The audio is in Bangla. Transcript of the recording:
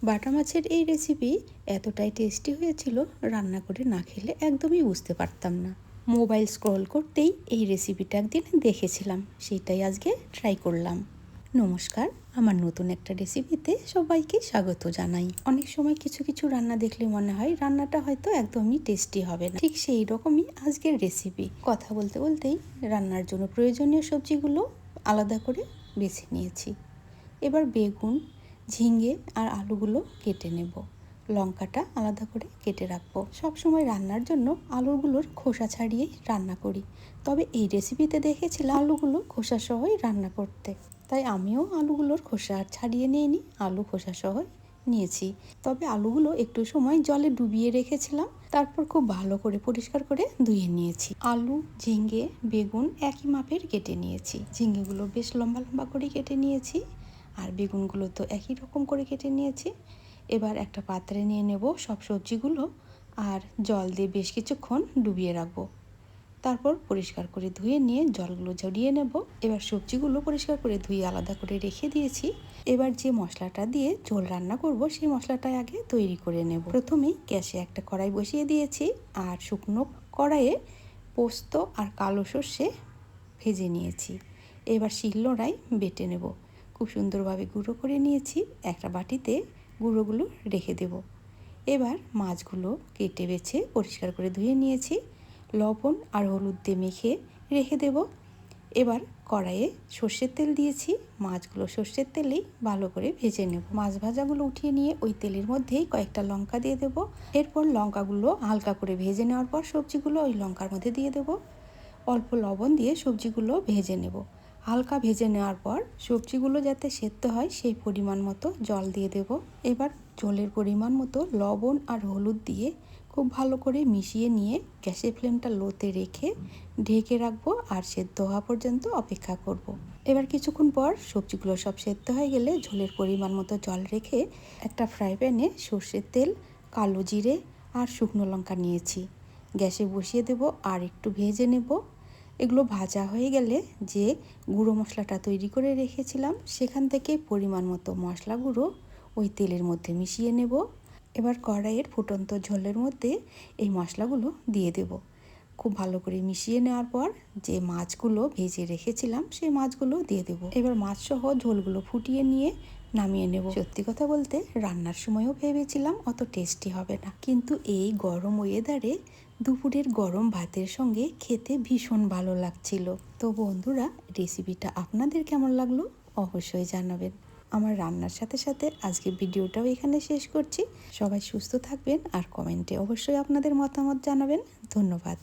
বাটা মাছের এই রেসিপি এতটাই টেস্টি হয়েছিল, রান্না করে না খেলে একদমই বুঝতে পারতাম না। মোবাইল স্ক্রল করতেই এই রেসিপিটা একদিন দেখেছিলাম, সেটাই আজকে ট্রাই করলাম। নমস্কার, আমার নতুন একটা রেসিপিতে সবাইকে স্বাগত জানাই। অনেক সময় কিছু কিছু রান্না দেখলে মনে হয় রান্নাটা হয়তো একদমই টেস্টি হবে না, ঠিক সেই রকমই আজকের রেসিপি। কথা বলতে বলতেই রান্নার জন্য প্রয়োজনীয় সবজিগুলো আলাদা করে বেছে নিয়েছি। এবার বেগুন, ঝিঙে আর আলুগুলো কেটে নেব। লঙ্কাটা আলাদা করে কেটে রাখবো। সবসময় রান্নার জন্য আলুগুলোর খোসা ছাড়িয়েই রান্না করি, তবে এই রেসিপিতে দেখেছিলাম আলুগুলো খোসা সহই রান্না করতে, তাই আমিও আলুগুলোর খোসা ছাড়িয়ে নিইনি, আলু খোসা সহই নিয়েছি। তবে আলুগুলো একটু সময় জলে ডুবিয়ে রেখেছিলাম, তারপর খুব ভালো করে পরিষ্কার করে ধুয়ে নিয়েছি। আলু, ঝিঙে, বেগুন একই মাপের কেটে নিয়েছি। ঝিঙেগুলো বেশ লম্বা লম্বা করে কেটে নিয়েছি, আর বেগুনগুলো তো একই রকম করে কেটে নিয়েছি। এবার একটা পাত্রে নিয়ে নেব সব সবজিগুলো, আর জল দিয়ে বেশ কিছুক্ষণ ডুবিয়ে রাখবো। তারপর পরিষ্কার করে ধুয়ে নিয়ে জলগুলো ঝরিয়ে নেব। এবার সবজিগুলো পরিষ্কার করে ধুয়ে আলাদা করে রেখে দিয়েছি। এবার যে মশলাটা দিয়ে ঝোল রান্না করব, সেই মশলাটা আগে তৈরি করে নেব। প্রথমেই গ্যাসে একটা কড়াই বসিয়ে দিয়েছি, আর শুকনো কড়াইয়ে পোস্ত আর কালো সর্ষে ভেজে নিয়েছি। এবার শিলনোড়ায় বেটে নেব। খুব সুন্দরভাবে গুঁড়ো করে নিয়েছি। একটা বাটিতে গুঁড়োগুলো রেখে দেব। এবার মাছগুলো কেটে বেছে পরিষ্কার করে ধুয়ে নিয়েছি। লবণ আর হলুদ দিয়ে মেখে রেখে দেব। এবার কড়াইয়ে সর্ষের তেল দিয়েছি। মাছগুলো সর্ষের তেলেই ভালো করে ভেজে নেব। মাছ ভাজাগুলো উঠিয়ে নিয়ে ওই তেলের মধ্যেই কয়েকটা লঙ্কা দিয়ে দেব। এরপর লঙ্কাগুলো হালকা করে ভেজে নেওয়ার পর সবজিগুলো ওই লঙ্কার মধ্যে দিয়ে দেব। অল্প লবণ দিয়ে সবজিগুলো ভেজে নেব। হালকা ভেজে নেওয়ার পর সবজিগুলো যাতে সেদ্ধ হয় সেই পরিমাণ মতো জল দিয়ে দেব। এবার ঝোলের পরিমাণ মতো লবণ আর হলুদ দিয়ে খুব ভালো করে মিশিয়ে নিয়ে গ্যাসের ফ্লেমটা লোতে রেখে ঢেকে রাখবো, আর সেদ্ধ হওয়া পর্যন্ত অপেক্ষা করব। এবার কিছুক্ষণ পর সবজিগুলো সব সেদ্ধ হয়ে গেলে ঝোলের পরিমাণ মতো জল রেখে একটা ফ্রাই প্যানে সর্ষের তেল, কালো জিরে আর শুকনো লঙ্কা নিয়েছি। গ্যাসে বসিয়ে দেব আর একটু ভেজে নেব। এগুলো ভাজা হয়ে গেলে যে গুঁড়ো মশলাটা তৈরি করে রেখেছিলাম, সেখান থেকে পরিমাণ মতো মশলা গুঁড়ো ওই তেলের মধ্যে মিশিয়ে নেব। এবার কড়াইয়ের ফুটন্ত ঝোলের মধ্যে এই মশলাগুলো দিয়ে দেব। খুব ভালো করে মিশিয়ে নেওয়ার পর যে মাছগুলো ভেজে রেখেছিলাম সেই মাছগুলো দিয়ে দেব। এবার মাছ সহ ঝোলগুলো ফুটিয়ে নিয়ে নামিয়ে নেব। সত্যি কথা বলতে রান্নার সময়ও ভেবেছিলাম অত টেস্টি হবে না, কিন্তু এই গরম ওয়েদারে দুপুরের গরম ভাতের সঙ্গে খেতে ভীষণ ভালো লাগছিল। তো বন্ধুরা, রেসিপিটা আপনাদের কেমন লাগলো অবশ্যই জানাবেন। আমার রান্নার সাথে সাথে আজকে ভিডিওটাও এখানে শেষ করছি। সবাই সুস্থ থাকবেন আর কমেন্টে অবশ্যই আপনাদের মতামত জানাবেন। ধন্যবাদ।